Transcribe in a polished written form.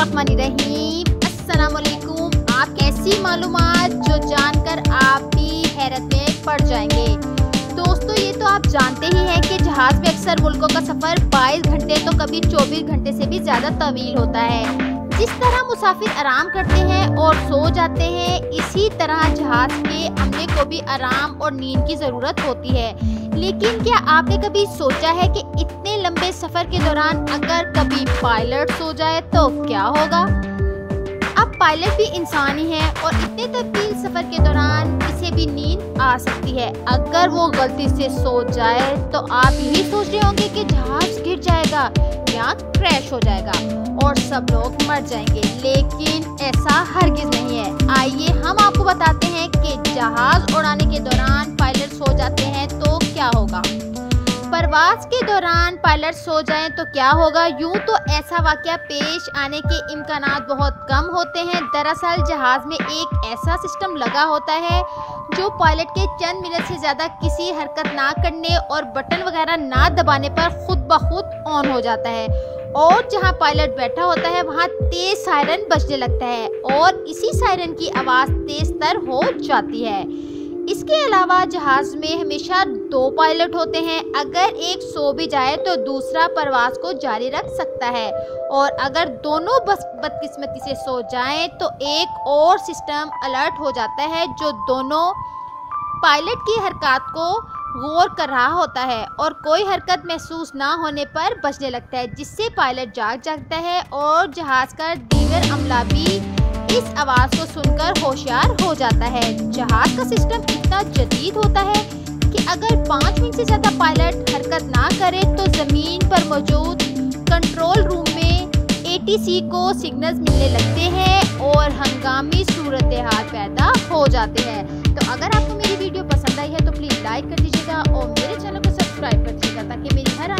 बिस्मिल्लाहिर्रहमानिर्रहीम। अस्सलामुअलैकुम। आप ऐसी मालूमात जो जानकर आप भी हैरत में पड़ जाएंगे। दोस्तों, ये तो आप जानते ही हैं कि जहाज़ में अक्सर मुल्कों का सफ़र 22 घंटे तो कभी 24 घंटे से भी ज़्यादा तवील होता है। जिस तरह मुसाफिर आराम करते हैं और सो जाते हैं, इसी तरह जहाज़ के अमले को भी आराम और नींद की ज़रूरत होती है। लेकिन क्या आपने कभी सोचा है कि इतने लंबे सफ़र के दौरान अगर कभी पायलट सो जाए तो क्या होगा? अब पायलट भी इंसान ही है और इतने तवील सफ़र के दौरान किसी भी नींद आ सकती है। अगर वो गलती से सो जाए तो आप यही सोच रहे होंगे कि जहाज़ गिर जाएगा या क्रैश हो जाएगा और सब लोग मर जाएंगे, लेकिन ऐसा हरगिज़ नहीं है। आइए हम आपको बताते हैं कि जहाज़ उड़ाने के दौरान पायलट सो जाते हैं तो क्या होगा। परवाज़ के दौरान पायलट सो जाएं तो क्या होगा? यूं तो ऐसा वाक़या पेश आने के इम्कानात बहुत कम होते हैं। दरअसल जहाज़ में एक ऐसा सिस्टम लगा होता है जो पायलट के चंद मिनट से ज़्यादा किसी हरकत ना करने और बटन वगैरह ना दबाने पर खुद ब खुद ऑन हो जाता है और जहां पायलट बैठा होता है वहां तेज सायरन बजने लगता है और इसी सायरन की आवाज़ तेज तर हो जाती है। इसके अलावा जहाज़ में हमेशा 2 पायलट होते हैं। अगर एक सो भी जाए तो दूसरा परवाज़ को जारी रख सकता है और अगर दोनों बदकिस्मती से सो जाएं तो एक और सिस्टम अलर्ट हो जाता है जो दोनों पायलट की हरकत को गौर कर रहा होता है और कोई हरकत महसूस ना होने पर बजने लगता है, जिससे पायलट जागता है और जहाज़ का दीगर अमला भी इस आवाज़ को सुनकर होशियार हो जाता है। जहाज़ का सिस्टम इतना जदीद होता है कि अगर 5 मिनट से ज़्यादा पायलट हरकत ना करे तो ज़मीन पर मौजूद कंट्रोल रूम में ATC को सिग्नल्स मिलने लगते हैं और हंगामी सूरत हाल पैदा हो जाते हैं। तो अगर आपको मेरी वीडियो पसंद आई है तो प्लीज़ लाइक कर दीजिएगा और मेरे चैनल को सब्सक्राइब कर दीजिएगा ताकि मेरी हर